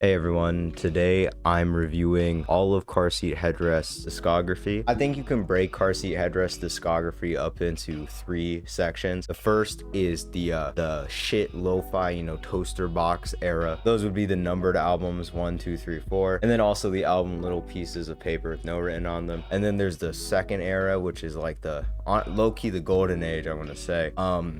Hey everyone, today I'm reviewing all of Car Seat Headrest's discography. I think you can break Car Seat Headrest's discography up into three sections. The first is the shit lo-fi, toaster box era. Those would be the numbered albums 1, 2, 3, 4, and then also the album Little Pieces of Paper with no written on them. And then there's the second era, which is like the low-key the golden age, I want to say,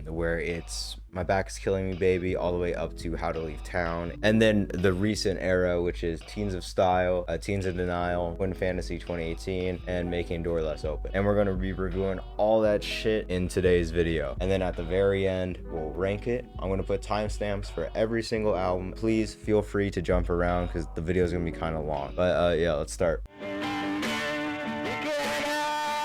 where it's My Back Is Killing Me Baby all the way up to How to Leave Town, and then the recent era, which is Teens of Style, Teens in Denial, Twin Fantasy 2018, and Making Door Less Open. And we're going to be reviewing all that shit in today's video, and then at the very end we'll rank it. I'm going to put timestamps for every single album. Please feel free to jump around because the video is going to be kind of long, but yeah, let's start.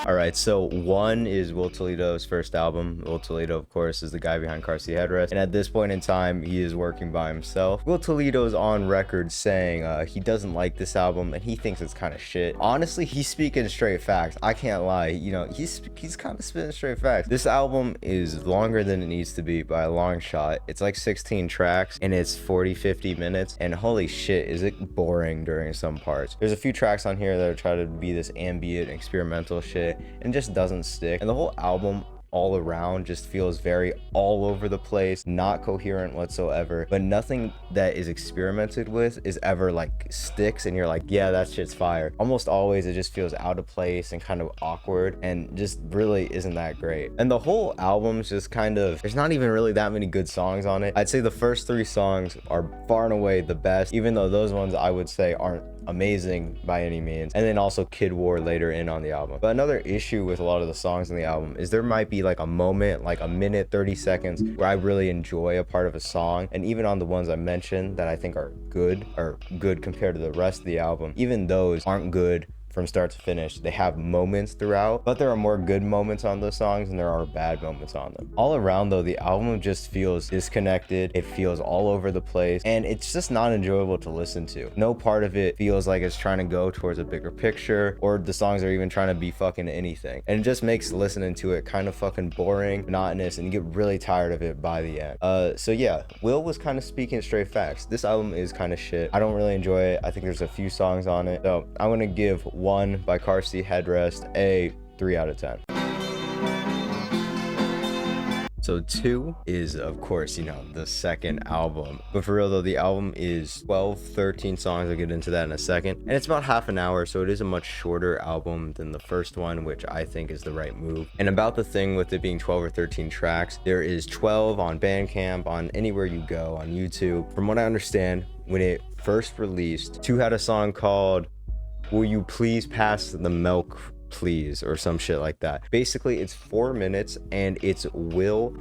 All right, so one is Will Toledo's first album. Will Toledo, of course, is the guy behind Car Seat Headrest, and at this point in time, he is working by himself. Will Toledo's on record saying he doesn't like this album and he thinks it's kind of shit. Honestly, he's speaking straight facts. I can't lie. He's kind of spitting straight facts. This album is longer than it needs to be by a long shot. It's like 16 tracks and it's 40-50 minutes, and holy shit, is it boring during some parts. There's a few tracks on here that are trying to be this ambient experimental shit and just doesn't stick, and the whole album all around just feels very all over the place, not coherent whatsoever. But nothing that is experimented with is ever like sticks and you're like, yeah, that shit's fire. Almost always it just feels out of place and kind of awkward and just really isn't that great. And the whole album's just kind of, there's not even really that many good songs on it. I'd say the first three songs are far and away the best, even though those ones I would say aren't amazing by any means, and then also Kid War later in on the album. But another issue with a lot of the songs in the album is there might be like a moment, like a minute 30 seconds, where I really enjoy a part of a song, and even on the ones I mentioned that I think are good compared to the rest of the album, even those aren't good from start to finish. They have moments throughout, but there are more good moments on those songs than there are bad moments on them. All around though, the album just feels disconnected. It feels all over the place, and it's just not enjoyable to listen to. No part of it feels like it's trying to go towards a bigger picture, or the songs are even trying to be fucking anything. And it just makes listening to it kind of fucking boring, monotonous, and you get really tired of it by the end. So yeah, Will was kind of speaking straight facts. This album is kind of shit. I don't really enjoy it. I think there's a few songs on it. So I'm gonna give One by Car Seat Headrest a 3 out of 10. So 2 is, of course, the second album. But for real though, the album is 12-13 songs. I'll get into that in a second. And it's about half an hour, so it is a much shorter album than the first one, which I think is the right move. And about the thing with it being 12 or 13 tracks, there is 12 on Bandcamp, on anywhere you go, on YouTube. From what I understand, when it first released, 2 had a song called Will You Please Pass the Milk Please, or some shit like that. Basically it's 4 minutes and it's Will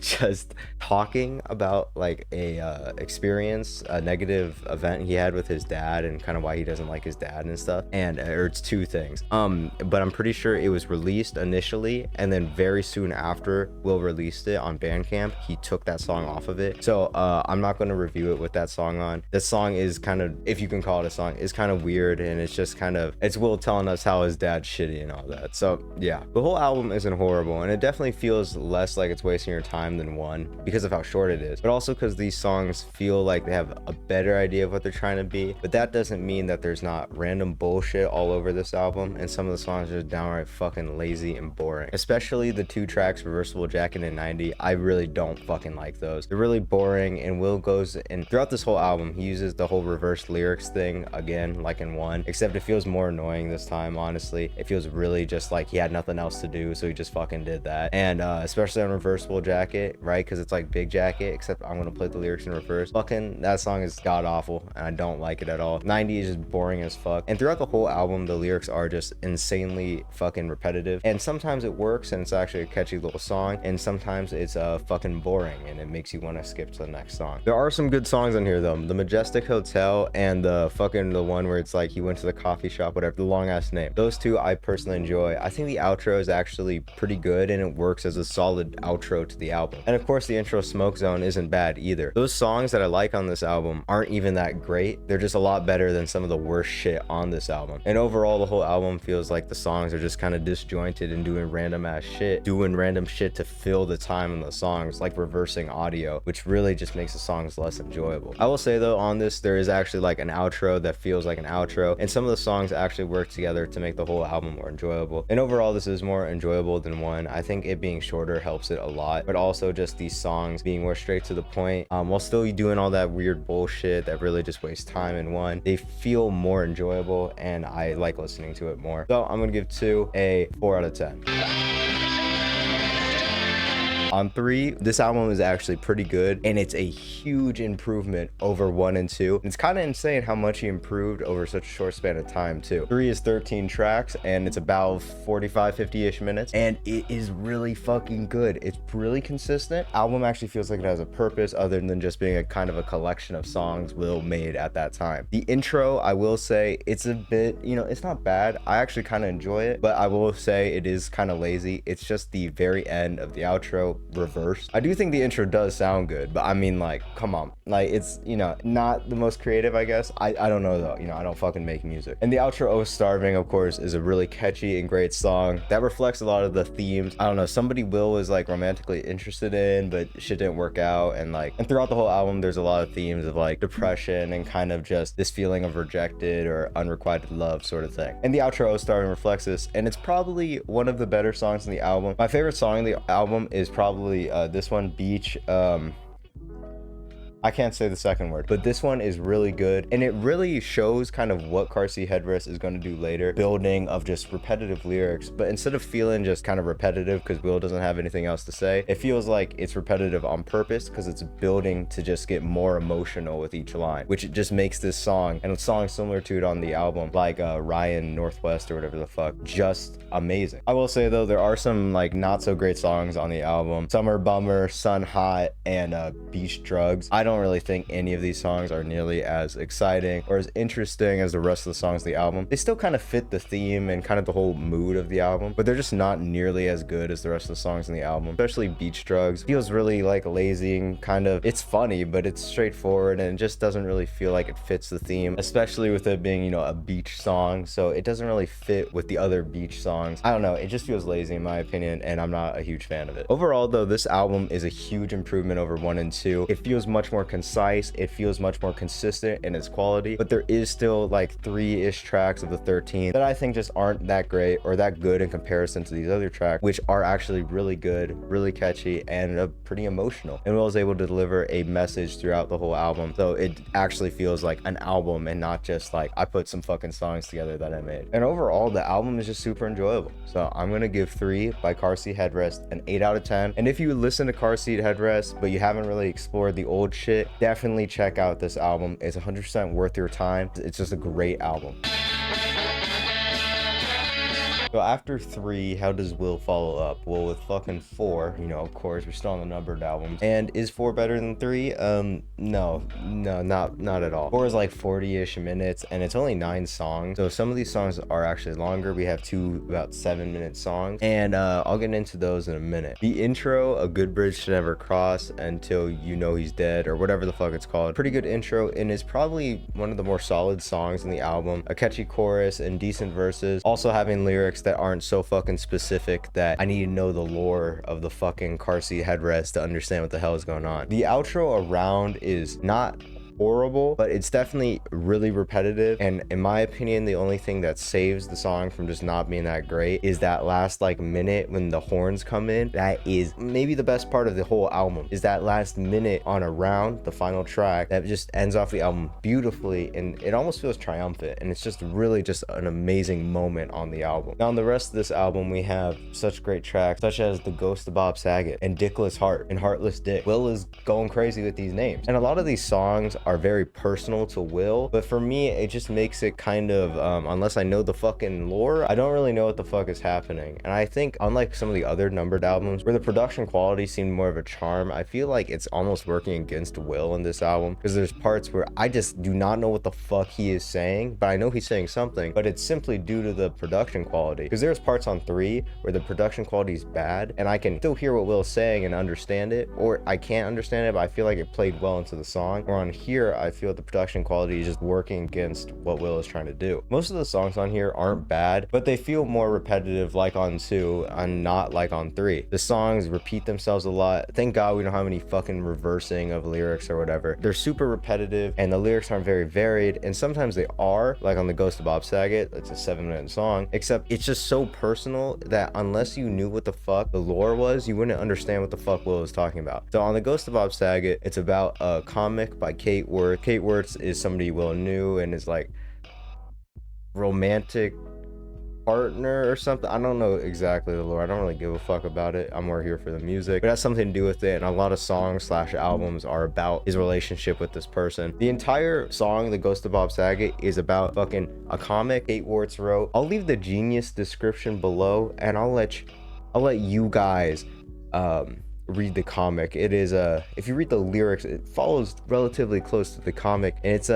just talking about like a experience, a negative event he had with his dad, and kind of why he doesn't like his dad and stuff. And or it's 2 things, but I'm pretty sure it was released initially, and then very soon after Will released it on Bandcamp, he took that song off of it. So I'm not going to review it with that song on. The song is kind of, if you can call it a song, is kind of weird, and it's just kind of, it's Will telling us how his dad shitty and all that. So yeah, the whole album isn't horrible, and it definitely feels less like it's wasting your time than One because of how short it is, but also because these songs feel like they have a better idea of what they're trying to be. But that doesn't mean that there's not random bullshit all over this album, and some of the songs are just downright fucking lazy and boring, especially the 2 tracks Reversible Jacket and 90. I really don't fucking like those. They're really boring, and Will goes, and throughout this whole album he uses the whole reverse lyrics thing again, like in One, except it feels more annoying this time. Honestly, it feels really just like he had nothing else to do, so he just fucking did that. And especially on Reversible Jacket, right, because it's like Big Jacket, except I'm gonna play the lyrics in reverse. Fucking that song is god awful, and I don't like it at all. 90 is just boring as fuck, and throughout the whole album the lyrics are just insanely fucking repetitive, and sometimes it works and it's actually a catchy little song, and sometimes it's fucking boring and it makes you want to skip to the next song. There are some good songs on here though. The Majestic Hotel and the one where it's like he went to the coffee shop, whatever, the long ass name. Those 2 2 I personally enjoy. I think the outro is actually pretty good and it works as a solid outro to the album. And of course the intro Smoke Zone isn't bad either. Those songs that I like on this album aren't even that great. They're just a lot better than some of the worst shit on this album. And overall the whole album feels like the songs are just kind of disjointed and doing random shit to fill the time in the songs, like reversing audio, which really just makes the songs less enjoyable. I will say though, on this there is actually like an outro that feels like an outro, and some of the songs actually work together to make the whole album more enjoyable. And overall this is more enjoyable than 1. I think it being shorter helps it a lot, but also just these songs being more straight to the point, while still doing all that weird bullshit that really just wastes time in 1. They feel more enjoyable and I like listening to it more. So I'm gonna give 2 a 4 out of 10. On 3, this album is actually pretty good and it's a huge improvement over 1 and 2. It's kind of insane how much he improved over such a short span of time too. 3 is 13 tracks and it's about 45-50-ish minutes and it is really fucking good. It's really consistent. Album actually feels like it has a purpose other than just being a kind of a collection of songs Will made at that time. The intro, I will say, it's a bit, it's not bad. I actually kind of enjoy it, but I will say it is kind of lazy. It's just the very end of the outro reverse. I do think the intro does sound good, but I mean, like, come on, like, it's not the most creative, I guess. I don't know though, I don't fucking make music. And the outro, Oh Starving, of course, is a really catchy and great song that reflects a lot of the themes. I don't know, somebody Will was like romantically interested in, but shit didn't work out, and throughout the whole album there's a lot of themes of like depression and kind of just this feeling of rejected or unrequited love sort of thing. And the outro, Oh Starving, reflects this, and it's probably one of the better songs in the album. My favorite song in the album is probably this one, Beach. I can't say the second word, but this one is really good, and it really shows kind of what Car Seat Headrest is going to do later, building of just repetitive lyrics, but instead of feeling just kind of repetitive because Will doesn't have anything else to say, it feels like it's repetitive on purpose because it's building to just get more emotional with each line, which it just makes this song and a song similar to it on the album, like Ryan Northwest or whatever the fuck, just amazing. I will say though, there are some like not so great songs on the album. Summer Bummer, Sun Hot, and Beach Drugs. I don't really think any of these songs are nearly as exciting or as interesting as the rest of the songs of the album. They still kind of fit the theme and kind of the whole mood of the album, but they're just not nearly as good as the rest of the songs in the album. Especially Beach Drugs feels really like lazy and kind of, it's funny, but it's straightforward and it just doesn't really feel like it fits the theme, especially with it being, a beach song. So it doesn't really fit with the other beach songs. I don't know, it just feels lazy in my opinion, and I'm not a huge fan of it. Overall though, this album is a huge improvement over 1 and 2. It feels much more concise, it feels much more consistent in its quality, but there is still like 3-ish tracks of the 13 that I think just aren't that great or that good in comparison to these other tracks, which are actually really good, really catchy, and pretty emotional. And Will was able to deliver a message throughout the whole album, so it actually feels like an album and not just like I put some fucking songs together that I made. And overall the album is just super enjoyable, so I'm gonna give 3 by Car Seat Headrest an 8 out of 10. And if you listen to Car Seat Headrest but you haven't really explored the old shit, definitely check out this album. It's 100% worth your time. It's just a great album. So after 3, how does Will follow up? Well, with fucking 4, of course, we're still on the numbered albums. And is 4 better than 3? No, not at all. 4 is like 40-ish minutes, and it's only 9 songs. So some of these songs are actually longer. We have 2 about 7-minute songs, and I'll get into those in a minute. The intro, A Good Bridge Should Never Cross Until You Know He's Dead, or whatever the fuck it's called. Pretty good intro, and is probably one of the more solid songs in the album. A catchy chorus and decent verses. Also having lyrics that aren't so fucking specific that I need to know the lore of the fucking Car Seat Headrest to understand what the hell is going on. The outro around is not horrible, but it's definitely really repetitive, and in my opinion the only thing that saves the song from just not being that great is that last like minute when the horns come in. That is maybe the best part of the whole album, is that last minute on Around, the final track, that just ends off the album beautifully, and it almost feels triumphant, and it's just really just an amazing moment on the album. Now on the rest of this album we have such great tracks such as The Ghost of Bob Saget and Dickless Heart and Heartless Dick. Will is going crazy with these names, and a lot of these songs are very personal to Will, but for me it just makes it kind of unless I know the fucking lore, I don't really know what the fuck is happening. And I think unlike some of the other numbered albums where the production quality seemed more of a charm, I feel like it's almost working against Will in this album, because there's parts where I just do not know what the fuck he is saying, but I know he's saying something, but it's simply due to the production quality. Because there's parts on 3 where the production quality is bad and I can still hear what Will's saying and understand it, or I can't understand it, but I feel like it played well into the song. Or on here, I feel the production quality is just working against what Will is trying to do. Most of the songs on here aren't bad, but they feel more repetitive, like on 2 and not like on 3. The songs repeat themselves a lot. Thank God we don't have any fucking reversing of lyrics or whatever. They're super repetitive and the lyrics aren't very varied, and sometimes they are, like on the Ghost of Bob Saget. It's a 7-minute song, except it's just so personal that unless you knew what the fuck the lore was, you wouldn't understand what the fuck Will was talking about. So on the Ghost of Bob Saget, it's about a comic by Kate Worth. Kate Worth is somebody Will knew and is like romantic partner or something. I don't know exactly the lore. I don't really give a fuck about it. I'm more here for the music, but it has something to do with it, and a lot of songs slash albums are about his relationship with this person. The entire song, The Ghost of Bob Saget, is about fucking a comic Kate Worth wrote. I'll leave the genius description below, and I'll let you guys read the comic. It is if you read the lyrics, it follows relatively close to the comic, and it's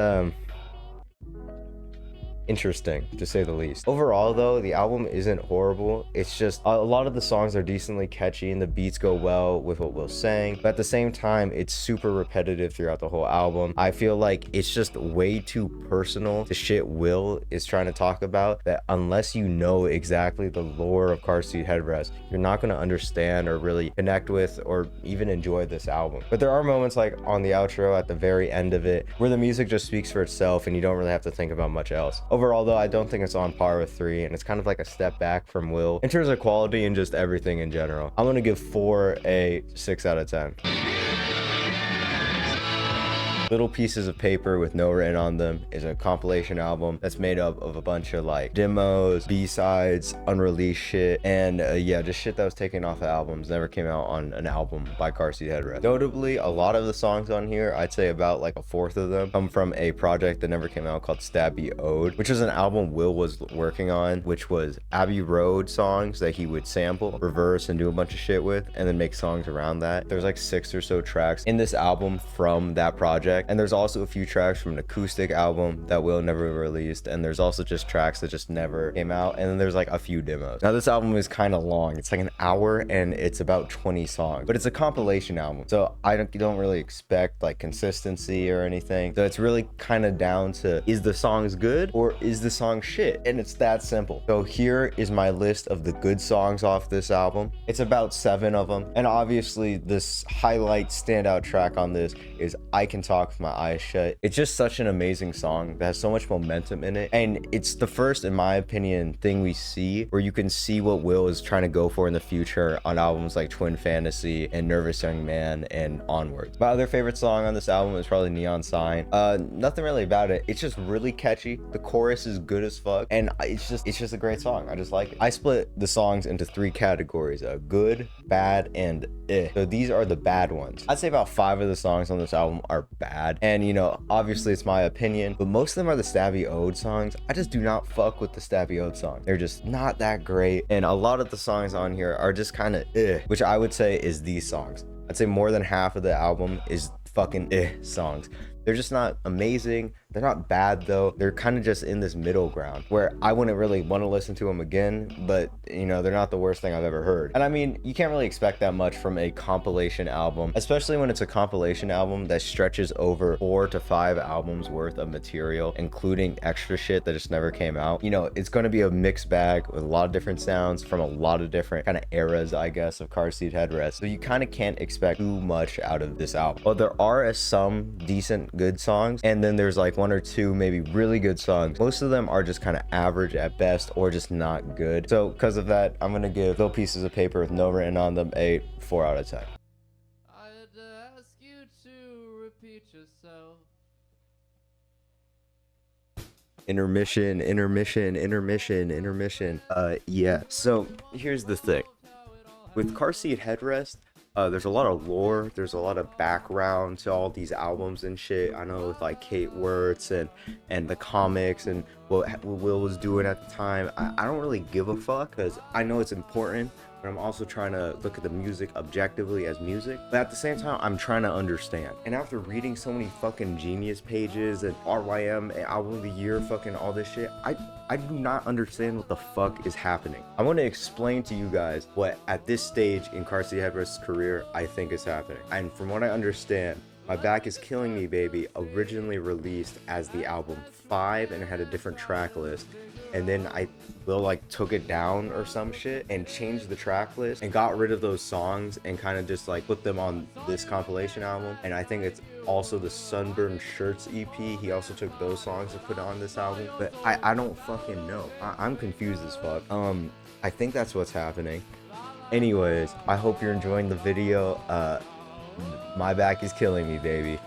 interesting to say the least. Overall though, the album isn't horrible. It's just a lot of the songs are decently catchy and the beats go well with what Will's saying, but at the same time it's super repetitive throughout the whole album. I feel like it's just way too personal to shit Will is trying to talk about, that unless you know exactly the lore of Car Seat Headrest, you're not going to understand or really connect with or even enjoy this album. But there are moments like on the outro at the very end of it where the music just speaks for itself and you don't really have to think about much else. Overall though, I don't think it's on par with 3, and it's kind of like a step back from Will in terms of quality and just everything in general. I'm gonna give 4 a 6 out of 10. Little Pieces of Paper with No Written on Them is a compilation album that's made up of a bunch of like demos, B-sides, unreleased shit, and yeah, just shit that was taken off of albums, never came out on an album by Car Seat Headrest. Notably, a lot of the songs on here, I'd say about like a fourth of them, come from a project that never came out called Stabby Ode, which is an album Will was working on, which was Abbey Road songs that he would sample, reverse, and do a bunch of shit with, and then make songs around that. There's like 6 or so tracks in this album from that project. And there's also a few tracks from an acoustic album that Will never released, and there's also just tracks that just never came out, and then there's like a few demos. Now this album is kind of long. It's like an hour and it's about 20 songs, but it's a compilation album, so I don't really expect like consistency or anything. So it's really kind of down to, is the songs good or is the song shit? And it's that simple. So here is my list of the good songs off this album. It's about 7 of them, and obviously this highlight standout track on this is I Can Talk With My Eyes Shut. It's just such an amazing song that has so much momentum in it, and it's the first, in my opinion, thing we see where you can see what Will is trying to go for in the future on albums like Twin Fantasy and Nervous Young Man and onwards. My other favorite song on this album is probably Neon Sign. Nothing really about it. It's just really catchy. The chorus is good as fuck, and it's just a great song. I just like it. I split the songs into 3 categories: good, bad, and eh. So these are the bad ones. I'd say about 5 of the songs on this album are bad, and you know, obviously it's my opinion, but most of them are the Stabby Ode songs. I just do not fuck with the Stabby Ode song. They're just not that great, and a lot of the songs on here are just kind of which I would say is these songs. I'd say more than half of the album is fucking songs. They're just not amazing. They're not bad though. They're kind of just in this middle ground where I wouldn't really want to listen to them again, but you know, they're not the worst thing I've ever heard. And I mean, you can't really expect that much from a compilation album, especially when it's a compilation album that stretches over 4 to 5 albums worth of material, including extra shit that just never came out. You know, it's going to be a mixed bag with a lot of different sounds from a lot of different kind of eras, I guess, of Car Seat Headrest. So you kind of can't expect too much out of this album. But there are some decent good songs, and then there's like 1 or 2 maybe really good songs. Most of them are just kind of average at best or just not good. So because of that, I'm gonna give Little Pieces of Paper with No Written on Them a 4 out of 10. I had to ask you to repeat yourself. Intermission. Yeah, so here's the thing with Car Seat Headrest, There's a lot of lore, there's a lot of background to all these albums and shit. I know with like Kate Wirtz and the comics and what Will was doing at the time. I don't really give a fuck because I know it's important, but I'm also trying to look at the music objectively as music. But at the same time, I'm trying to understand. And after reading so many fucking Genius pages and RYM and Album of the Year, fucking all this shit, I do not understand what the fuck is happening. I want to explain to you guys what at this stage in Car Seat Headrest's career I think is happening. And from what I understand, My Back Is Killing Me Baby originally released as the album 5 and it had a different track list. And then Will like took it down or some shit and changed the track list and got rid of those songs and kind of just like put them on this compilation album. And I think it's also the Sunburned Shirts EP. He also took those songs and put it on this album. But I don't fucking know. I'm confused as fuck. I think that's what's happening. Anyways, I hope you're enjoying the video. My Back Is Killing Me Baby.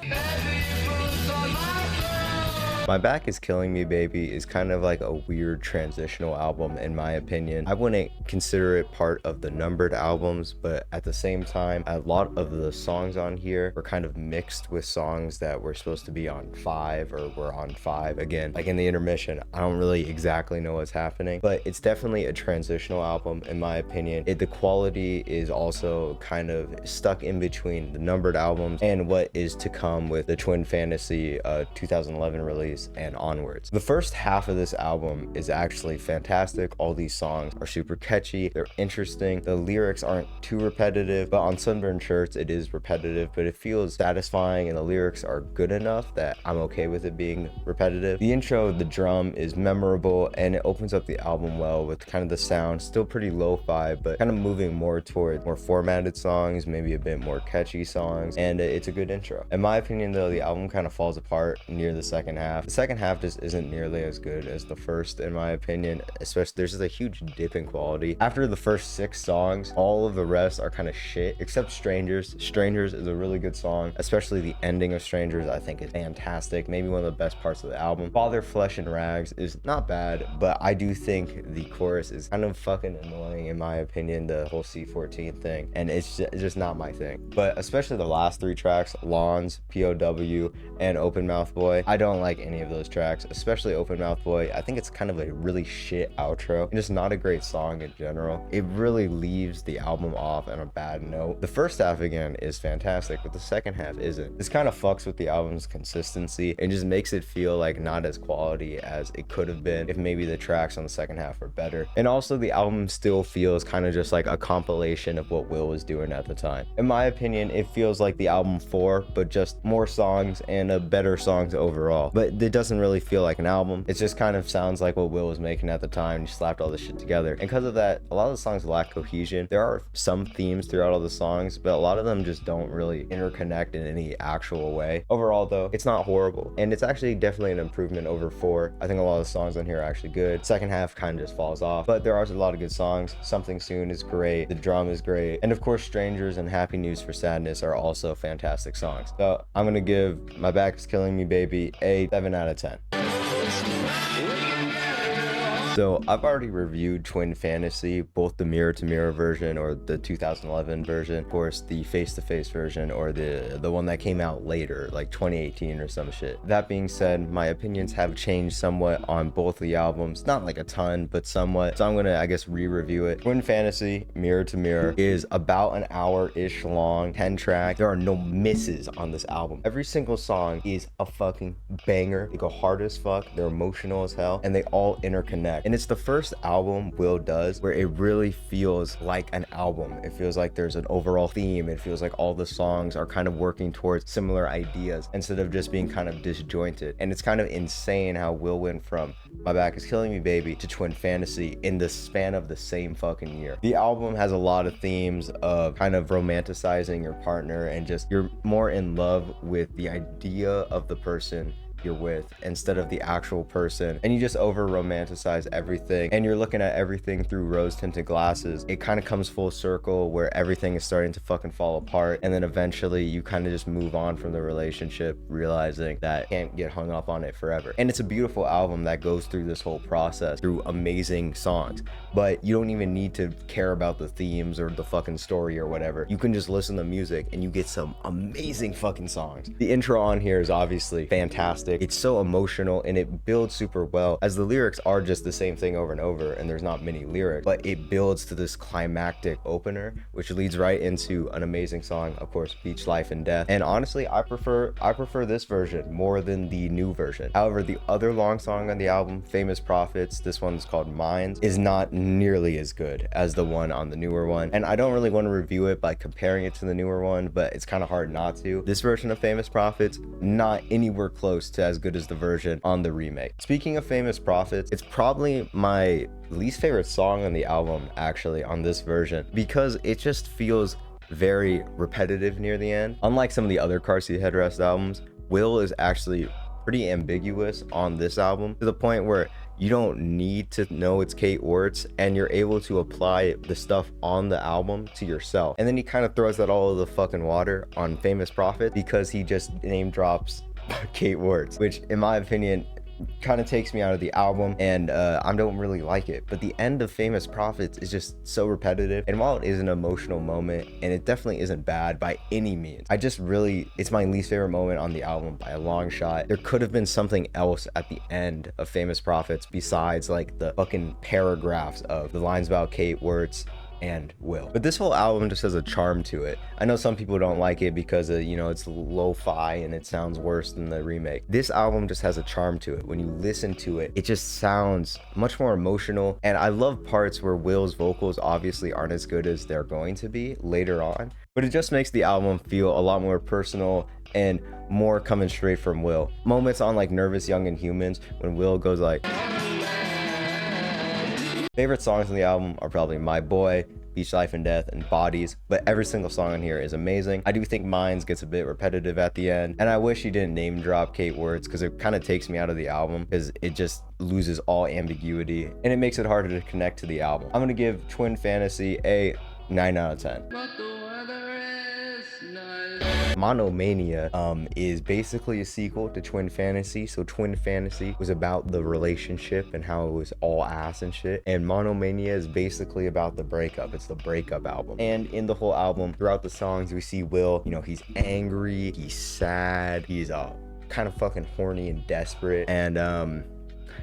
My Back Is Killing Me Baby is kind of like a weird transitional album in my opinion. I wouldn't consider it part of the numbered albums, but at the same time, a lot of the songs on here were kind of mixed with songs that were supposed to be on 5 or were on 5. Again, like in the intermission, I don't really exactly know what's happening, but it's definitely a transitional album in my opinion. The quality is also kind of stuck in between the numbered albums and what is to come with the Twin Fantasy 2011 release and onwards. The first half of this album is actually fantastic. All these songs are super catchy, they're interesting, the lyrics aren't too repetitive, but on Sunburned Shirts it is repetitive, but it feels satisfying and the lyrics are good enough that I'm okay with it being repetitive. The intro, the drum is memorable and it opens up the album well with kind of the sound still pretty lo-fi, but kind of moving more towards more formatted songs, maybe a bit more catchy songs, and it's a good intro. In my opinion though, the album kind of falls apart near the second half. The second half just isn't nearly as good as the first in my opinion, especially there's just a huge dip in quality. After the first 6 songs, all of the rest are kind of shit except Strangers. Strangers is a really good song, especially the ending of Strangers I think is fantastic, maybe one of the best parts of the album. Father Flesh and Rags is not bad, but I do think the chorus is kind of fucking annoying in my opinion, the whole C14 thing, and it's just not my thing. But especially the last 3 tracks, Lawns, POW, and Open Mouth Boy, I don't like any of those tracks, especially Open Mouth Boy. I think it's kind of a really shit outro and just not a great song in general. It really leaves the album off on a bad note. The first half again is fantastic, but the second half isn't. This kind of fucks with the album's consistency and just makes it feel like not as quality as it could have been if maybe the tracks on the second half were better. And also the album still feels kind of just like a compilation of what Will was doing at the time. In my opinion, it feels like the album 4, but just more songs and better songs overall. But it doesn't really feel like an album. It just kind of sounds like what Will was making at the time. He slapped all this shit together. And because of that, a lot of the songs lack cohesion. There are some themes throughout all the songs, but a lot of them just don't really interconnect in any actual way. Overall though, it's not horrible. And it's actually definitely an improvement over 4. I think a lot of the songs on here are actually good. Second half kind of just falls off, but there are a lot of good songs. Something Soon is great. The drum is great. And of course, Strangers and Happy News for Sadness are also fantastic songs. So I'm gonna give My Back Is Killing Me Baby a 7 out of 10. So I've already reviewed Twin Fantasy, both the mirror to mirror version or the 2011 version, of course the face to face version or the one that came out later, like 2018 or some shit. That being said, my opinions have changed somewhat on both the albums, not like a ton, but somewhat. So I'm gonna, I guess, re-review it. Twin Fantasy, mirror to mirror, is about an hour-ish long, 10 track. There are no misses on this album. Every single song is a fucking banger. They go hard as fuck, they're emotional as hell, and they all interconnect. And it's the first album Will does where it really feels like an album. It feels like there's an overall theme. It feels like all the songs are kind of working towards similar ideas instead of just being kind of disjointed. And it's kind of insane how Will went from My Back Is Killing Me Baby to Twin Fantasy in the span of the same fucking year. The album has a lot of themes of kind of romanticizing your partner and just you're more in love with the idea of the person you're with instead of the actual person, and you just over romanticize everything and you're looking at everything through rose tinted glasses, it kind of comes full circle where everything is starting to fucking fall apart, and then eventually you kind of just move on from the relationship, realizing that you can't get hung up on it forever. And it's a beautiful album that goes through this whole process through amazing songs, but you don't even need to care about the themes or the fucking story or whatever. You can just listen to music and you get some amazing fucking songs. The intro on here is obviously fantastic. It's so emotional and it builds super well, as the lyrics are just the same thing over and over and there's not many lyrics, but it builds to this climactic opener, which leads right into an amazing song, of course, Beach Life and Death. And honestly, I prefer this version more than the new version. However, the other long song on the album, Famous Prophets, this one's called Minds, is not nearly as good as the one on the newer one. And I don't really want to review it by comparing it to the newer one, but it's kind of hard not to. This version of Famous Prophets, not anywhere close to as good as the version on the remake. Speaking of Famous Prophets, it's probably my least favorite song on the album, actually, on this version, because it just feels very repetitive near the end. Unlike some of the other Car Seat Headrest albums, Will is actually pretty ambiguous on this album, to the point where you don't need to know it's Kate Wertz and you're able to apply the stuff on the album to yourself. And then he kind of throws that all over the fucking water on Famous Prophet because he just name drops Kate Wertz, which in my opinion kind of takes me out of the album, and I don't really like it. But the end of Famous Prophets is just so repetitive, and while it is an emotional moment, and it definitely isn't bad by any means, it's my least favorite moment on the album by a long shot. There could have been something else at the end of Famous Prophets besides like the fucking paragraphs of the lines about Kate Wertz and Will. But this whole album just has a charm to it. I know some people don't like it because it's lo-fi and it sounds worse than the remake. This album just has a charm to it. When you listen to it, it just sounds much more emotional, and I love parts where Will's vocals obviously aren't as good as they're going to be later on, but it just makes the album feel a lot more personal and more coming straight from Will. Moments on like Nervous Young and Humans when Will goes like... Favorite songs on the album are probably My Boy, Beach Life and Death, and Bodies, but every single song on here is amazing. I do think Minds gets a bit repetitive at the end, and I wish he didn't name drop Kate Wertz because it kind of takes me out of the album because it just loses all ambiguity and it makes it harder to connect to the album. I'm gonna give Twin Fantasy a 9 out of 10. Monomania is basically a sequel to Twin Fantasy. So Twin Fantasy was about the relationship and how it was all ass and shit, and Monomania is basically about the breakup. It's the breakup album, and in the whole album, throughout the songs, we see Will, he's angry, he's sad, he's kind of fucking horny and desperate, and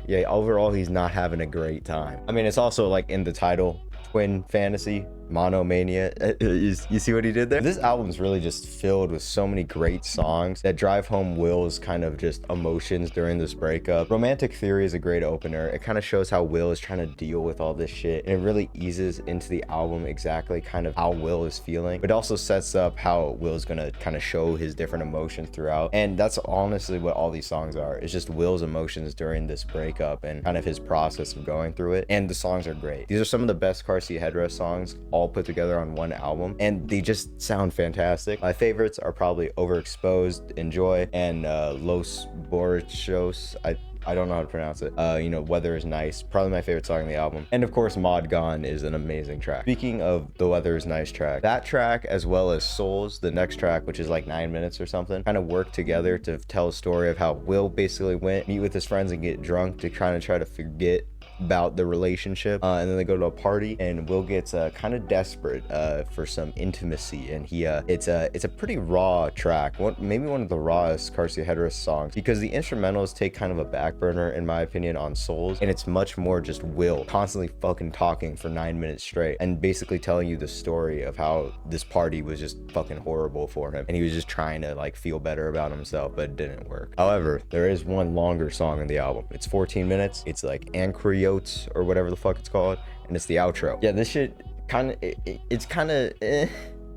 yeah, overall he's not having a great time. I mean, it's also like in the title, Twin Fantasy, Monomania. You see what he did there? This album's really just filled with so many great songs that drive home Will's kind of just emotions during this breakup. Romantic Theory is a great opener. It kind of shows how Will is trying to deal with all this shit, and it really eases into the album exactly kind of how Will is feeling, but also sets up how Will's gonna kind of show his different emotions throughout. And that's honestly what all these songs are. It's just Will's emotions during this breakup and kind of his process of going through it. And the songs are great. These are some of the best Car Seat Headrest songs all put together on one album, and they just sound fantastic. My favorites are probably Overexposed, Enjoy, and Los Borrachos. I don't know how to pronounce it. Weather is Nice, probably my favorite song on the album. And of course, Mod Gone is an amazing track. Speaking of the Weather is Nice track, that track as well as Souls, the next track, which is like 9 minutes or something, kind of work together to tell a story of how Will basically went meet with his friends and get drunk to try to forget about the relationship, and then they go to a party, and Will gets kind of desperate for some intimacy, and it's a pretty raw track, maybe one of the rawest Car Seat Headrest songs, because the instrumentals take kind of a back burner in my opinion on Souls, and it's much more just Will constantly fucking talking for 9 minutes straight and basically telling you the story of how this party was just fucking horrible for him, and he was just trying to like feel better about himself, but it didn't work. However, there is one longer song in the album. It's 14 minutes. It's like Ancriotes or whatever the fuck it's called, and it's the outro. Yeah, this shit it's kind of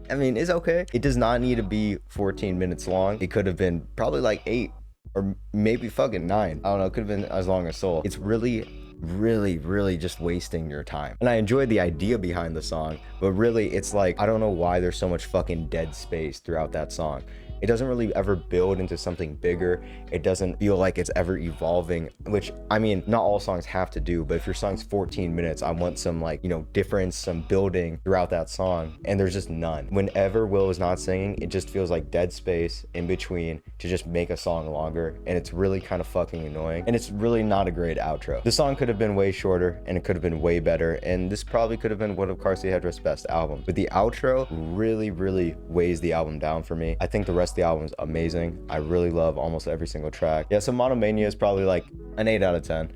I mean, it's okay. It does not need to be 14 minutes long. It could have been probably like 8 or maybe fucking 9. I don't know, it could have been as long as Soul. It's really just wasting your time. And I enjoyed the idea behind the song, but really it's like, I don't know why there's so much fucking dead space throughout that song. It doesn't really ever build into something bigger. It doesn't feel like it's ever evolving, which, I mean, not all songs have to do, but if your song's 14 minutes, I want some, like, you know, difference, some building throughout that song, and there's just none. Whenever Will is not singing, it just feels like dead space in between to just make a song longer, and it's really kind of fucking annoying, and it's really not a great outro. The song could have been way shorter, and it could have been way better, and this probably could have been one of Car Seat Headrest's best albums, but the outro really weighs the album down for me. I think the rest of the album is amazing. I really love almost every single track. Yeah, so Monomania is probably like an 8 out of 10.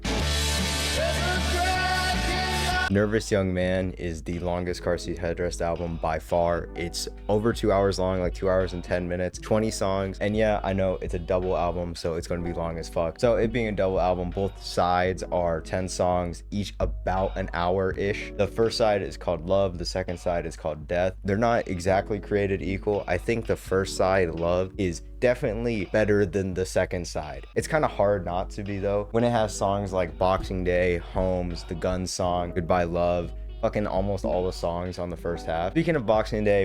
Nervous Young Man is the longest Car Seat Headrest album by far. It's over 2 hours long, like 2 hours and 10 minutes, 20 songs. And yeah, I know it's a double album, so it's going to be long as fuck. So it being a double album, both sides are 10 songs, each about an hour-ish. The first side is called Love, the second side is called Death. They're not exactly created equal. I think the first side, Love, is definitely better than the second side. It's kind of hard not to be though, when it has songs like Boxing Day, Homes, the Gun song, Goodbye Love, fucking almost all the songs on the first half. Speaking of Boxing Day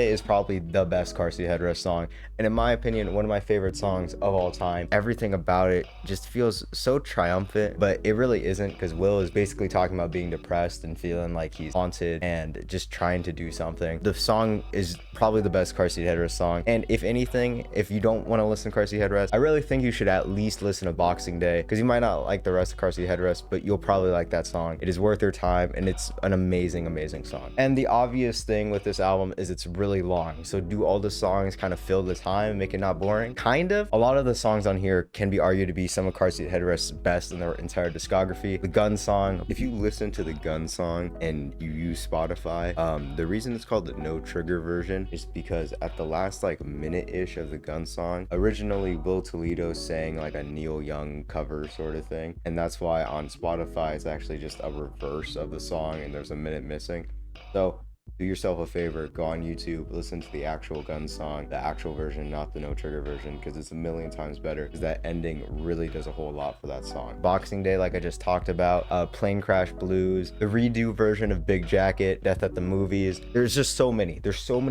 is probably the best Car Seat Headrest song, and in my opinion, one of my favorite songs of all time. Everything about it just feels so triumphant, but it really isn't, because Will is basically talking about being depressed and feeling like he's haunted and just trying to do something. The song is probably the best Car Seat Headrest song, and if anything, if you don't want to listen to Car Seat Headrest, I really think you should at least listen to Boxing Day, because you might not like the rest of Car Seat Headrest, but you'll probably like that song. It is worth your time, and it's an amazing song. And the obvious thing with this album is it's really long, so do all the songs kind of fill the time and make it not boring? Kind of. A lot of the songs on here can be argued to be some of Car Seat Headrest's best in their entire discography. The Gun song, if you listen to the Gun song and you use Spotify, the reason it's called the no trigger version is because at the last like minute-ish of the Gun song, originally Will Toledo sang like a Neil Young cover sort of thing, and that's why on Spotify it's actually just a reverse of the song and there's a minute missing. So do yourself a favor, go on YouTube, listen to the actual Gun song, the actual version, not the no trigger version, because it's a million times better, because that ending really does a whole lot for that song. Boxing Day, like I just talked about, Plane Crash Blues, the redo version of Big Jacket, Death at the Movies. There's just so many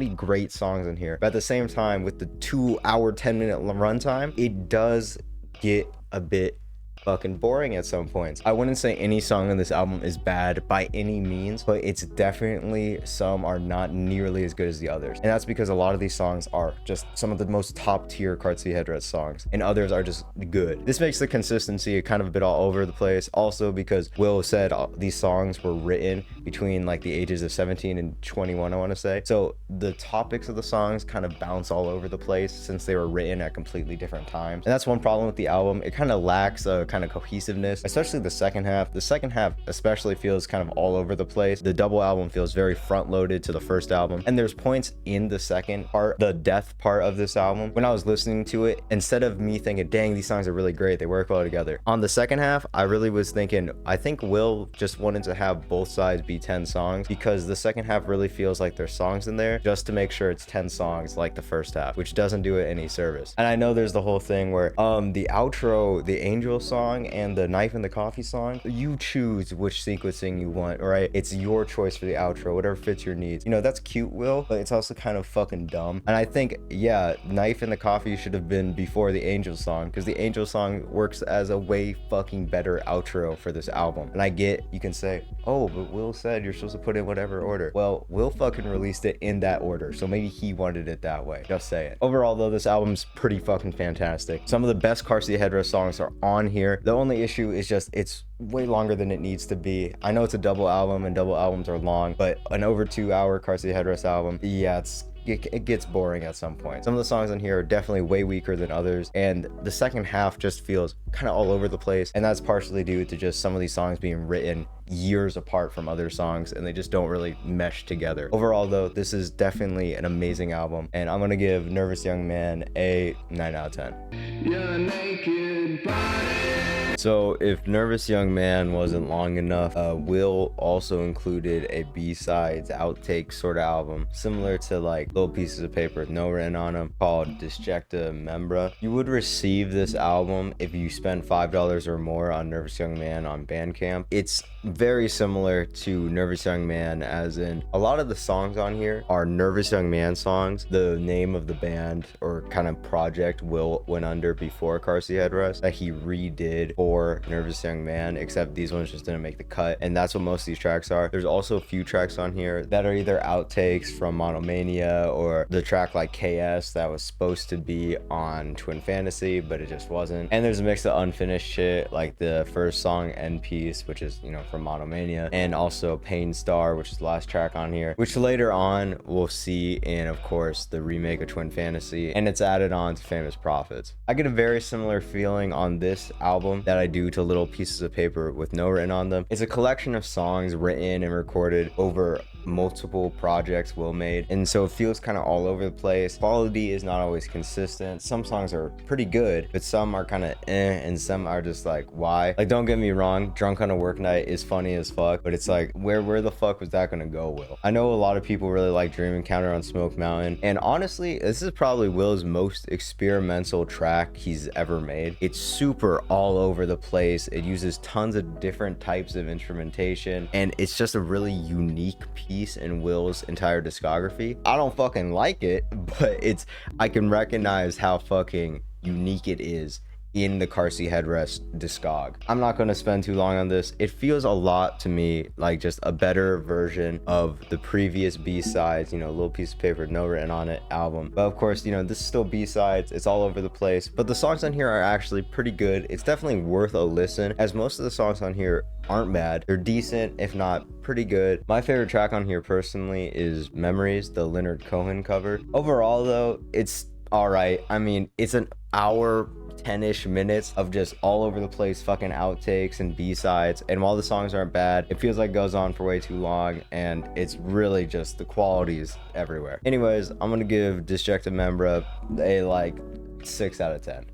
great songs in here, but at the same time, with the 2 hour 10-minute runtime, it does get a bit fucking boring at some points. I wouldn't say any song on this album is bad by any means, but it's definitely, some are not nearly as good as the others, and that's because a lot of these songs are just some of the most top tier Car Seat Headrest songs, and others are just good. This makes the consistency kind of a bit all over the place, also because Will said these songs were written between like the ages of 17 and 21, I want to say, so the topics of the songs kind of bounce all over the place since they were written at completely different times, and that's one problem with the album. It kind of lacks a kind of cohesiveness, especially the second half. The second half especially feels kind of all over the place. The double album feels very front loaded to the first album, and there's points in the second part, the death part of this album, when I was listening to it, instead of me thinking, dang, these songs are really great, they work well together, on the second half I really was thinking, I think Will just wanted to have both sides be 10 songs, because the second half really feels like there's songs in there just to make sure it's 10 songs like the first half, which doesn't do it any service. And I know there's the whole thing where the outro, the Angel song and the Knife in the Coffee song, you choose which sequencing you want, right? It's your choice for the outro, whatever fits your needs. You know, that's cute, Will, but it's also kind of fucking dumb. And I think, yeah, Knife in the Coffee should have been before the Angel song, because the Angel song works as a way fucking better outro for this album. And I get, you can say, oh, but Will said you're supposed to put in whatever order. Well, Will fucking released it in that order, so maybe he wanted it that way. Just saying. Overall, though, this album's pretty fucking fantastic. Some of the best Car Seat Headrest songs are on here. The only issue is just it's way longer than it needs to be. I know it's a double album and double albums are long, but an over 2 hour Car Seat Headrest album, yeah, it gets boring at some point. Some of the songs on here are definitely way weaker than others, and the second half just feels kind of all over the place, and that's partially due to just some of these songs being written years apart from other songs, and they just don't really mesh together. Overall, though, this is definitely an amazing album, and I'm gonna give Nervous Young Man a 9 out of 10. Your naked body. So if Nervous Young Man wasn't long enough, Will also included a B-sides outtake sort of album, similar to like Little Pieces of Paper with no written on them, called Disjecta Membra. You would receive this album if you spend $5 or more on Nervous Young Man on Bandcamp. It's very similar to Nervous Young Man, as in a lot of the songs on here are Nervous Young Man songs. The name of the band or kind of project Will went under before Car Seat Headrest that he redid for Nervous Young Man, except these ones just didn't make the cut, and that's what most of these tracks are. There's also a few tracks on here that are either outtakes from Monomania or the track like KS that was supposed to be on Twin Fantasy but it just wasn't, and there's a mix of unfinished shit like the first song End Piece, which is, you know, from Monomania, and also Pain Star, which is the last track on here, which later on we'll see in, of course, the remake of Twin Fantasy, and it's added on to Famous Prophets. I get a very similar feeling on this album that I do to Little Pieces of Paper with no written on them. It's a collection of songs written and recorded over multiple projects Will made, and so it feels kind of all over the place. Quality is not always consistent. Some songs are pretty good, but some are kind of and some are just like, why? Like, don't get me wrong, Drunk on a Work Night is funny as fuck, but it's like, where the fuck was that gonna go, Will? I know a lot of people really like Dream Encounter on Smoke Mountain, and honestly, this is probably Will's most experimental track he's ever made. It's super all over the place. It uses tons of different types of instrumentation, and it's just a really unique piece in Will's entire discography. I don't fucking like it, but I can recognize how fucking unique it is in the Car Seat Headrest discog. I'm not going to spend too long on this. It feels a lot to me like just a better version of the previous B-sides, you know, Little Piece of Paper, no written on it album. But of course, you know, this is still B-sides. It's all over the place, but the songs on here are actually pretty good. It's definitely worth a listen, as most of the songs on here aren't bad. They're decent, if not pretty good. My favorite track on here personally is Memories, the Leonard Cohen cover. Overall though, it's all right. I mean, it's an hour 10-ish minutes of just all over the place fucking outtakes and B-sides, and while the songs aren't bad, it feels like it goes on for way too long, and it's really just, the quality is everywhere. Anyways, I'm gonna give Disjecta Membra a like 6 out of 10.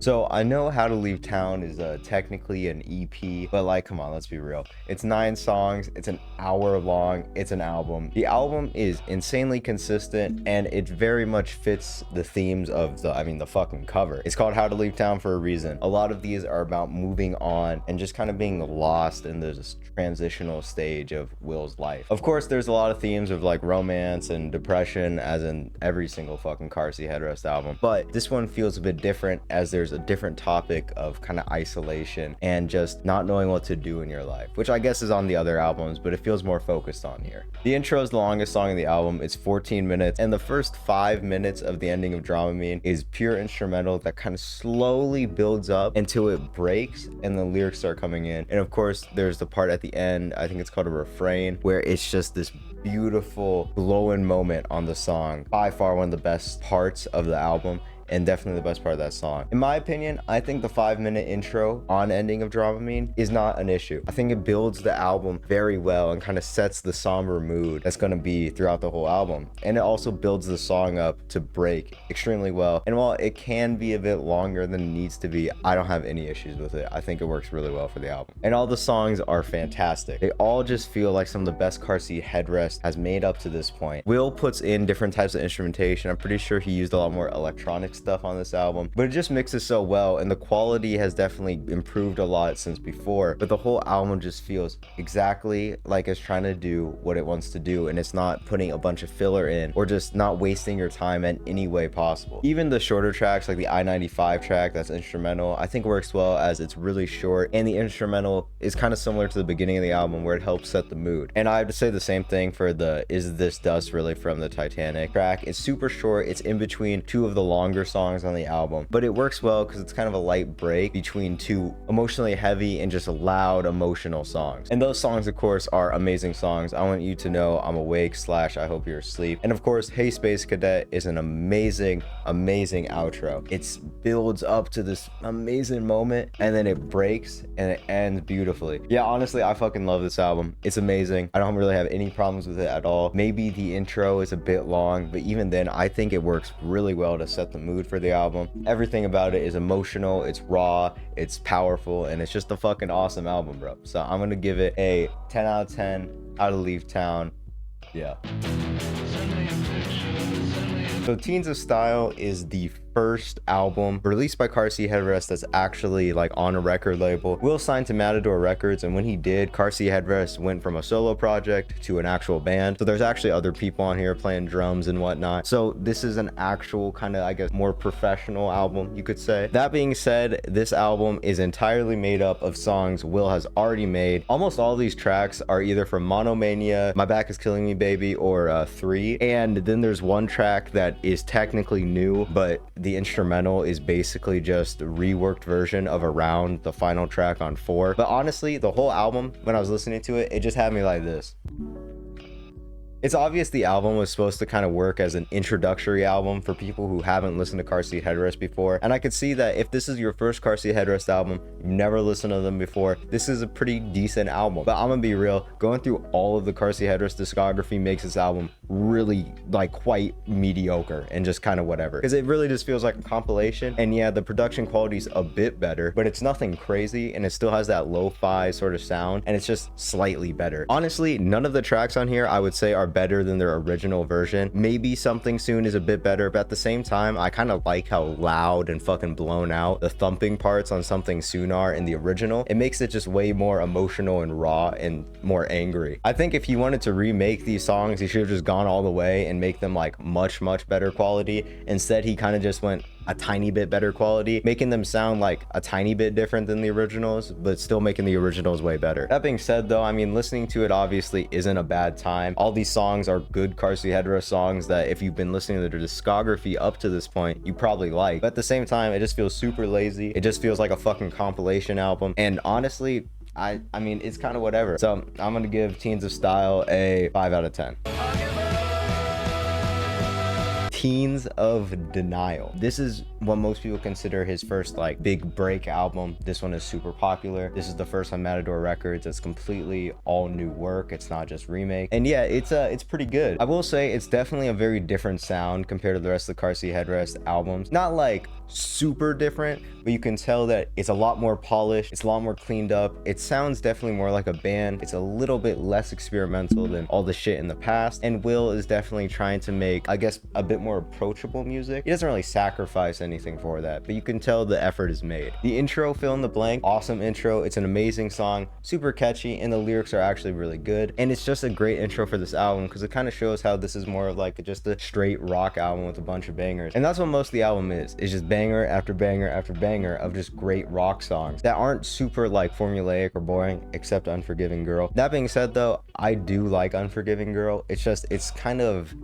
So I know How to Leave Town is technically an EP, but like, come on, let's be real. It's 9 songs, it's an hour long, it's an album. The album is insanely consistent, and it very much fits the themes of the fucking cover. It's called How to Leave Town for a reason. A lot of these are about moving on and just kind of being lost in this transitional stage of Will's life. Of course, there's a lot of themes of like romance and depression, as in every single fucking Car Seat Headrest album, but this one feels a bit different, as there's a different topic of kind of isolation and just not knowing what to do in your life, which I guess is on the other albums, but it feels more focused on here. The intro is the longest song in the album. It's 14 minutes, and the first 5 minutes of the ending of Dramamine is pure instrumental that kind of slowly builds up until it breaks and the lyrics start coming in. And of course, there's the part at the end, I think it's called a refrain, where it's just this beautiful glowing moment on the song. By far one of the best parts of the album, and definitely the best part of that song. In my opinion, I think the 5-minute intro on ending of Dramamine is not an issue. I think it builds the album very well and kind of sets the somber mood that's going to be throughout the whole album. And it also builds the song up to break extremely well. And while it can be a bit longer than it needs to be, I don't have any issues with it. I think it works really well for the album. And all the songs are fantastic. They all just feel like some of the best Car Seat Headrest has made up to this point. Will puts in different types of instrumentation. I'm pretty sure he used a lot more electronic stuff on this album, but it just mixes so well, and the quality has definitely improved a lot since before, but the whole album just feels exactly like it's trying to do what it wants to do, and it's not putting a bunch of filler in or just not wasting your time in any way possible. Even the shorter tracks, like the I-95 track that's instrumental, I think works well, as it's really short, and the instrumental is kind of similar to the beginning of the album where it helps set the mood. And I have to say the same thing for the Is This Dust Really from the Titanic track. It's super short, it's in between 2 of the longer songs on the album, but it works well because it's kind of a light break between 2 emotionally heavy and just loud emotional songs. And those songs, of course, are amazing songs. I Want You to Know I'm Awake / I Hope You're Asleep, and of course Hey Space Cadet is an amazing outro. It builds up to this amazing moment, and then it breaks and it ends beautifully. Yeah, honestly, I fucking love this album. It's amazing. I don't really have any problems with it at all. Maybe the intro is a bit long, but even then I think it works really well to set the mood mood for the album. Everything about it is emotional, it's raw, it's powerful, and it's just a fucking awesome album, bro. So I'm gonna give it a 10 out of 10 out of Leave Town. Yeah. So Teens of Style is the first album released by Car Seat Headrest that's actually like on a record label. Will signed to Matador Records, and when he did, Car Seat Headrest went from a solo project to an actual band. So there's actually other people on here playing drums and whatnot. So this is an actual kind of, I guess, more professional album, you could say. That being said, this album is entirely made up of songs Will has already made. Almost all of these tracks are either from Monomania, My Back Is Killing Me Baby, or 3. And then there's one track that is technically new, but the instrumental is basically just a reworked version of Around, the final track on 4. But honestly, the whole album, when I was listening to it, it just had me like this. It's obvious the album was supposed to kind of work as an introductory album for people who haven't listened to Car Seat Headrest before. And I could see that if this is your first Car Seat Headrest album, you've never listened to them before, this is a pretty decent album. But I'm gonna be real, going through all of the Car Seat Headrest discography makes this album really like quite mediocre and just kind of whatever. Because it really just feels like a compilation. And yeah, the production quality's a bit better, but it's nothing crazy, and it still has that lo-fi sort of sound, and it's just slightly better. Honestly, none of the tracks on here I would say are better than their original version. Maybe Something Soon is a bit better, but at the same time, I kind of like how loud and fucking blown out the thumping parts on Something Soon are in the original. It makes it just way more emotional and raw and more angry. I think if he wanted to remake these songs, he should have just gone all the way and make them like much better quality. Instead, he kind of just went a tiny bit better quality, making them sound like a tiny bit different than the originals, but still making the originals way better. That being said though, I mean, listening to it obviously isn't a bad time. All these songs are good Car Seat Headrest songs that if you've been listening to their discography up to this point, you probably like. But at the same time, it just feels super lazy. It just feels like a fucking compilation album. And honestly, I mean, it's kind of whatever. So I'm gonna give Teens of Style a 5 out of 10. Teens of Denial. This is what most people consider his first like big break album. This one is super popular. This is the first on Matador Records. It's completely all new work. It's not just remake. And yeah, it's pretty good. I will say it's definitely a very different sound compared to the rest of the Car Seat Headrest albums. Not like super different, but you can tell that it's a lot more polished. It's a lot more cleaned up. It sounds definitely more like a band. It's a little bit less experimental than all the shit in the past. And Will is definitely trying to make, I guess, a bit more approachable music. He doesn't really sacrifice anything for that, but you can tell the effort is made. The intro, Fill in the Blank, awesome intro. It's an amazing song, super catchy, and the lyrics are actually really good. And it's just a great intro for this album because it kind of shows how this is more of like just a straight rock album with a bunch of bangers. And that's what most of the album is. It's just banger after banger after banger of just great rock songs that aren't super like formulaic or boring, except Unforgiving Girl. That being said though, I do like Unforgiving Girl. It's kind of,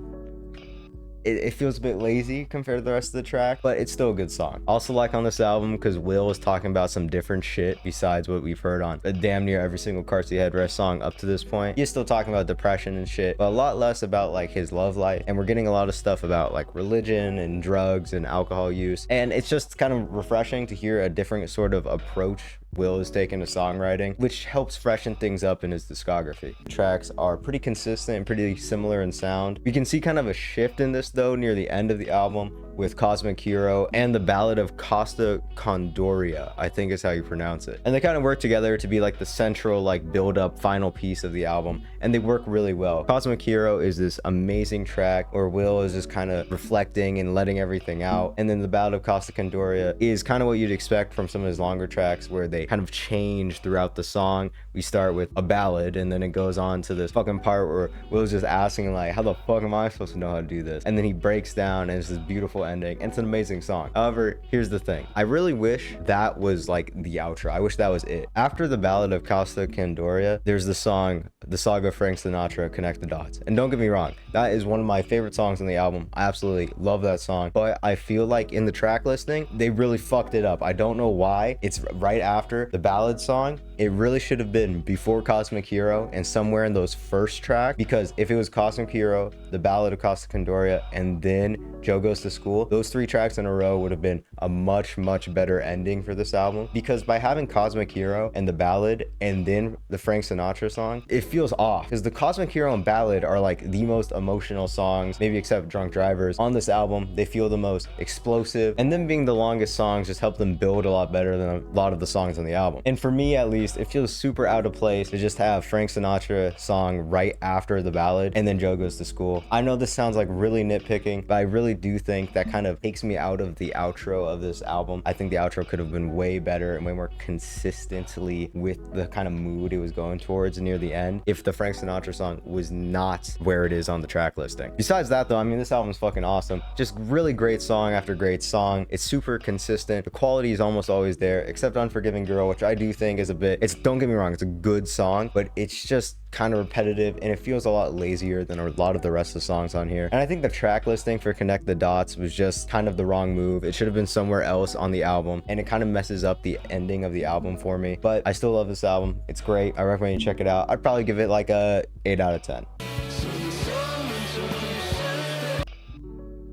it feels a bit lazy compared to the rest of the track, but it's still a good song. Also like on this album because Will is talking about some different shit besides what we've heard on damn near every single Car Seat Headrest song up to this point. He's still talking about depression and shit, but a lot less about like his love life, and we're getting a lot of stuff about like religion and drugs and alcohol use, and it's just kind of refreshing to hear a different sort of approach Will is taking to songwriting, which helps freshen things up in his discography. The tracks are pretty consistent and pretty similar in sound. We can see kind of a shift in this though near the end of the album with Cosmic Hero and the Ballad of Costa Condoria, I think is how you pronounce it. And they kind of work together to be like the central like build up final piece of the album, and they work really well. Cosmic Hero is this amazing track where Will is just kind of reflecting and letting everything out, and then the Ballad of Costa Condoria is kind of what you'd expect from some of his longer tracks where they kind of change throughout the song. We start with a ballad and then it goes on to this fucking part where Will's just asking like, how the fuck am I supposed to know how to do this? And then he breaks down and it's this beautiful ending, and it's an amazing song. However, here's the thing. I really wish that was like the outro. I wish that was it. After the Ballad of Costa Condoria, there's the song, The Saga of Frank Sinatra, Connect the Dots. And don't get me wrong, that is one of my favorite songs on the album. I absolutely love that song, but I feel like in the track listing, they really fucked it up. I don't know why. It's right after the ballad song. It really should have been before Cosmic Hero and somewhere in those first tracks, because if it was Cosmic Hero, the Ballad of Costa Condoria, and then Joe Goes to School, School, those 3 tracks in a row would have been a much better ending for this album, because by having Cosmic Hero and the ballad and then the Frank Sinatra song, it feels off, because the Cosmic Hero and ballad are like the most emotional songs, maybe except Drunk Drivers, on this album. They feel the most explosive, and them being the longest songs just help them build a lot better than a lot of the songs on the album. And for me at least, it feels super out of place to just have Frank Sinatra song right after the ballad and then Joe Goes to School. I know this sounds like really nitpicking, but I really do think that kind of takes me out of the outro of this album. I think the outro could have been way better and way more consistently with the kind of mood it was going towards near the end if the Frank Sinatra song was not where it is on the track listing. Besides that though, I mean, this album's fucking awesome. Just really great song after great song. It's super consistent. The quality is almost always there, except Unforgiving Girl, which I do think is a bit, don't get me wrong, it's a good song, but it's just kind of repetitive and it feels a lot lazier than a lot of the rest of the songs on here. And I think the track listing for Connect the Dots was just kind of the wrong move. It should have been somewhere else on the album, and it kind of messes up the ending of the album for me. But I still love this album. It's great. I recommend you check it out. I'd probably give it like a 8 out of 10.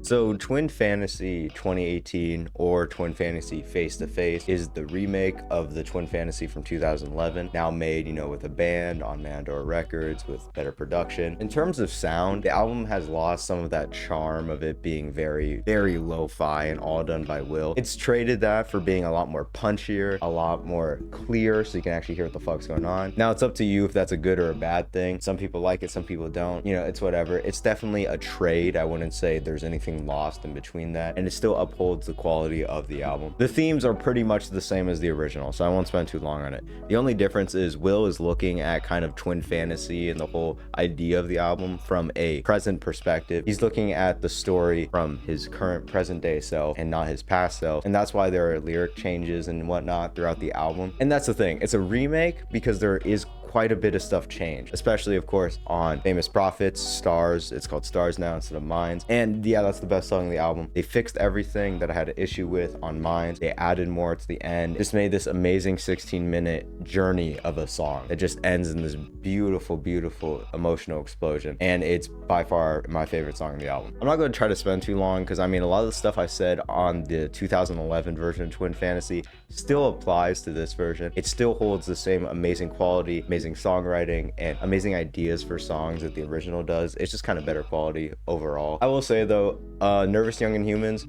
So Twin Fantasy 2018, or Twin Fantasy Face to Face, is the remake of the Twin Fantasy from 2011, now made, you know, with a band on Mandor Records with better production. In terms of sound, the album has lost some of that charm of it being very lo-fi and all done by Will. It's traded that for being a lot more punchier, a lot more clear, so you can actually hear what the fuck's going on. Now it's up to you if that's a good or a bad thing. Some people like it, some people don't. You know, it's whatever. It's definitely a trade. I wouldn't say there's anything lost in between that, and it still upholds the quality of the album. The themes are pretty much the same as the original, so I won't spend too long on it. The only difference is Will is looking at kind of Twin Fantasy and the whole idea of the album from a present perspective. He's looking at the story from his current present day self and not his past self, and that's why there are lyric changes and whatnot throughout the album. And that's the thing, it's a remake because there is quite a bit of stuff changed, especially of course on Famous Prophets, Stars. It's called Stars now instead of Minds, and yeah, that's the best song in the album. They fixed everything that I had an issue with on Minds. They added more to the end. Just made this amazing 16-minute journey of a song that just ends in this beautiful emotional explosion, and it's by far my favorite song in the album. I'm not going to try to spend too long because I mean, a lot of the stuff I said on the 2011 version of Twin Fantasy still applies to this version. It still holds the same amazing quality, amazing songwriting, and amazing ideas for songs that the original does. It's just kind of better quality overall. I will say though, Nervous Young and Humans,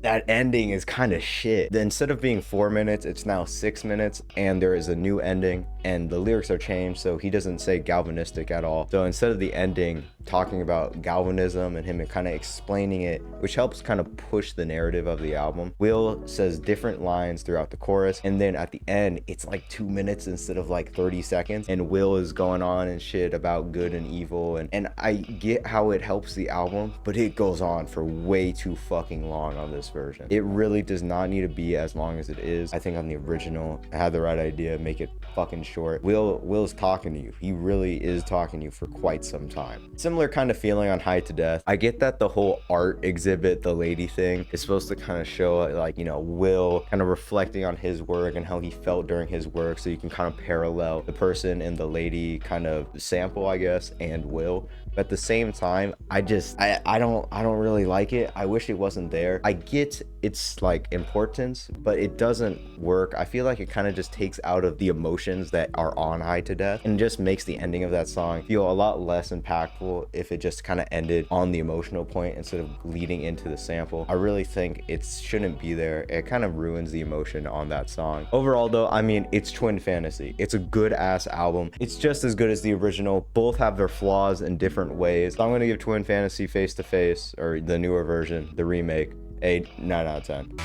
that ending is kind of shit. Instead of being 4 minutes, it's now 6 minutes, and there is a new ending, and the lyrics are changed, so he doesn't say galvanistic at all. So instead of the ending talking about galvanism and him kind of explaining it, which helps kind of push the narrative of the album, Will says different lines throughout the chorus, and then at the end it's like 2 minutes instead of like 30 seconds, and Will is going on and shit about good and evil, and I get how it helps the album, but it goes on for way too fucking long on this version. It really does not need to be as long as it is. I think on the original I had the right idea, make it fucking short. Will's talking to you. He really is talking to you for quite some time. Similar kind of feeling on High to Death. I get that the whole art exhibit, the lady thing, is supposed to kind of show like, you know, Will kind of reflecting on his work and how he felt during his work, so you can kind of parallel the person and the lady kind of sample, I guess, and Will. But at the same time, I don't really like it. I wish it wasn't there. I get its like importance, but it doesn't work. I feel like it kind of just takes out of the emotions that are on High to Death and just makes the ending of that song feel a lot less impactful if it just kind of ended on the emotional point instead of leading into the sample. I really think it shouldn't be there. It kind of ruins the emotion on that song. Overall though, I mean, it's Twin Fantasy. It's a good ass album. It's just as good as the original. Both have their flaws in different ways. So I'm going to give Twin Fantasy Face to Face, or the newer version, the remake, a 9 out of 10.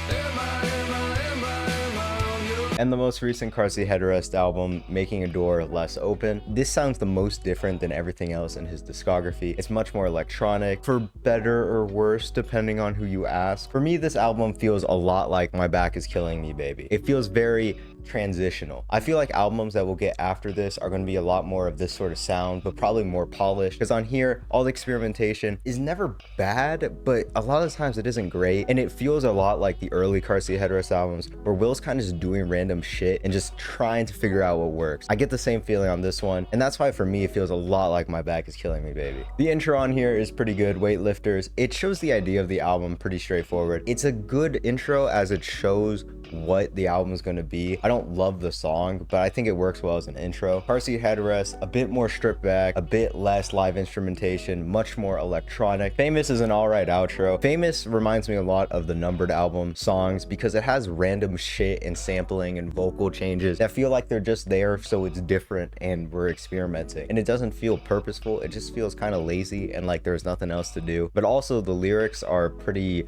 And the most recent Car Seat Headrest album, Making a Door Less Open. This sounds the most different than everything else in his discography. It's much more electronic, for better or worse, depending on who you ask. For me, this album feels a lot like My Back Is Killing Me, Baby. It feels very transitional. I feel like albums that will get after this are going to be a lot more of this sort of sound, but probably more polished, because on here all the experimentation is never bad, but a lot of the times it isn't great, and it feels a lot like the early Car Seat Headrest albums where Will's kind of just doing random random shit and just trying to figure out what works. I get the same feeling on this one, and that's why for me it feels a lot like My Back Is Killing Me Baby. The intro on here is pretty good, Weightlifters. It shows the idea of the album pretty straightforward. It's a good intro as it shows what the album is going to be. I don't love the song, but I think it works well as an intro. Car Seat Headrest, a bit more stripped back, a bit less live instrumentation, much more electronic. Famous is an alright outro. Famous reminds me a lot of the Numbered album songs because it has random shit and sampling and vocal changes that feel like they're just there so it's different and we're experimenting. And it doesn't feel purposeful, it just feels kind of lazy and like there's nothing else to do. But also the lyrics are pretty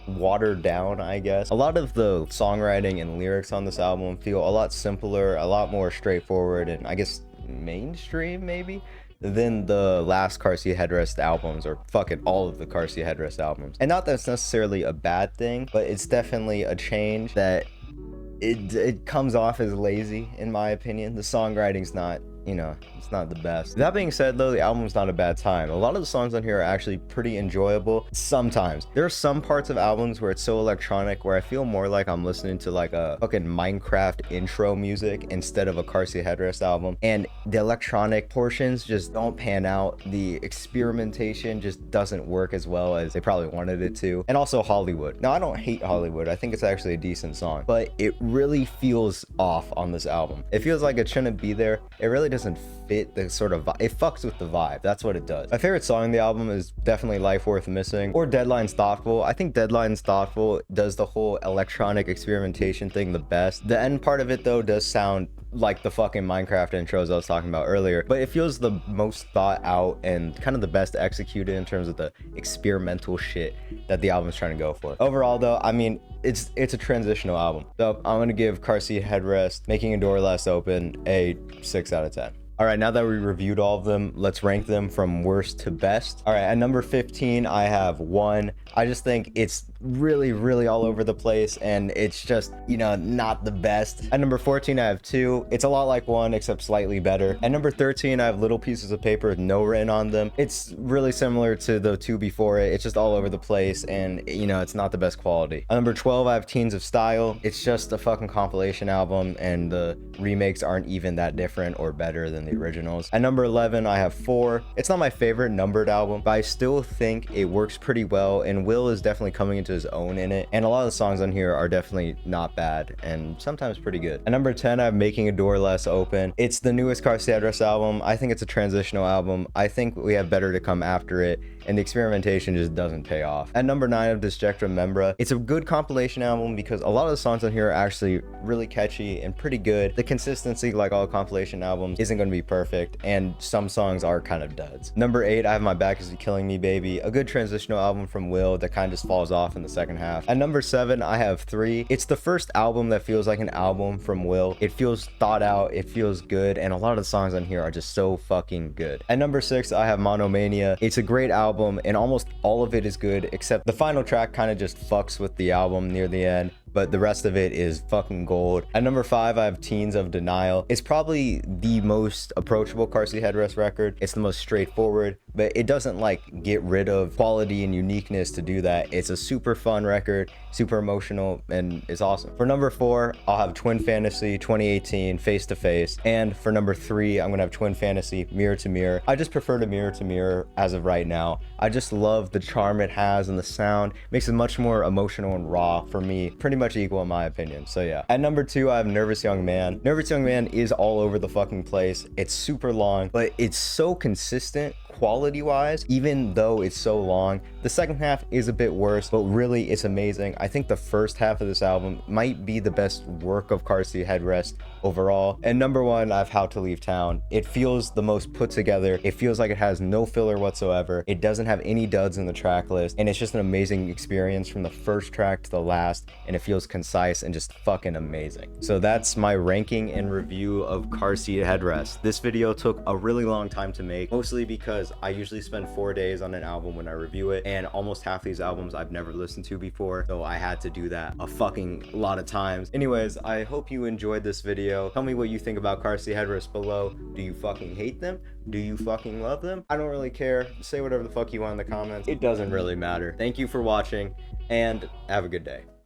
watered down, I guess. A lot of the songwriting and lyrics on this album feel a lot simpler, a lot more straightforward, and I guess mainstream maybe than the last Car Seat Headrest albums, or fucking all of the Car Seat Headrest albums. And not that it's necessarily a bad thing, but it's definitely a change that it comes off as lazy in my opinion. The songwriting's not, you know, it's not the best. That being said though, the album's not a bad time. A lot of the songs on here are actually pretty enjoyable. Sometimes there are some parts of albums where it's so electronic where I feel more like I'm listening to like a fucking Minecraft intro music instead of a Car Seat Headrest album, and the electronic portions just don't pan out. The experimentation just doesn't work as well as they probably wanted it to. And also Hollywood. Now I don't hate Hollywood, I think it's actually a decent song, but it really feels off on this album. It feels like it shouldn't be there. It really doesn't fit the sort of vibe. It fucks with the vibe. That's what it does. My favorite song on the album is definitely Life Worth Missing or Deadline's Thoughtful. I think Deadline's Thoughtful does the whole electronic experimentation thing the best. The end part of it though does sound like the fucking Minecraft intros I was talking about earlier, but it feels the most thought out and kind of the best executed in terms of the experimental shit that the album's trying to go for. Overall though, I mean, it's a transitional album. So I'm gonna give Car Seat Headrest, Making a Door Less Open, a 6 out of 10. All right, now that we reviewed all of them, let's rank them from worst to best. All right, at number 15, I have 1. I just think it's really all over the place and it's just, you know, not the best. At number 14, I have 2. It's a lot like 1 except slightly better. At number 13, I have Little Pieces of Paper with no written on them. It's really similar to the 2 before it. It's just all over the place and, you know, it's not the best quality. At number 12, I have Teens of Style. It's just a fucking compilation album and the remakes aren't even that different or better than the originals. At number 11, I have 4. It's not my favorite Numbered album, but I still think it works pretty well, and Will is definitely coming into his own in it, and a lot of the songs on here are definitely not bad and sometimes pretty good. At number 10, I have Making a Door Less Open. It's the newest Car Seat Headrest album. I think it's a transitional album. I think we have better to come after it, and the experimentation just doesn't pay off. At number 9, I have Disjecta Membra. It's a good compilation album because a lot of the songs on here are actually really catchy and pretty good. The consistency, like all compilation albums, isn't going to be perfect, and some songs are kind of duds. Number 8, I have My Back Is Killing Me Baby, a good transitional album from Will that kind of just falls off in the second half. At number 7, I have 3. It's the first album that feels like an album from Will. It feels thought out, it feels good, and a lot of the songs on here are just so fucking good. At number 6, I have Monomania. It's a great album and almost all of it is good except the final track kind of just fucks with the album near the end, but the rest of it is fucking gold. At number 5, I have Teens of Denial. It's probably the most approachable Car Seat Headrest record. It's the most straightforward, but it doesn't like get rid of quality and uniqueness to do that. It's a super fun record, super emotional, and it's awesome. For number 4, I'll have Twin Fantasy 2018 Face to Face, and for number 3, I'm gonna have Twin Fantasy Mirror to Mirror. I just prefer to Mirror to Mirror as of right now. I just love the charm it has and the sound. Makes it much more emotional and raw for me. Pretty much equal in my opinion. So yeah. At number 2, I have Nervous Young Man. Nervous Young Man is all over the fucking place. It's super long, but it's so consistent quality wise, even though it's so long. The second half is a bit worse, but really it's amazing. I think the first half of this album might be the best work of Car Seat Headrest overall. And number 1, I have How to Leave Town. It feels the most put together. It feels like it has no filler whatsoever. It doesn't have any duds in the track list, and it's just an amazing experience from the first track to the last, and it feels concise and just fucking amazing. So that's my ranking and review of Car Seat Headrest. This video took a really long time to make, mostly because I usually spend 4 days on an album when I review it, and almost half these albums I've never listened to before, so I had to do that a fucking lot of times. Anyways, I hope you enjoyed this video. Tell me what you think about Car Seat Headrest below. Do you fucking hate them? Do you fucking love them? I don't really care. Say whatever the fuck you want in the comments. It doesn't really matter. Thank you for watching, and have a good day.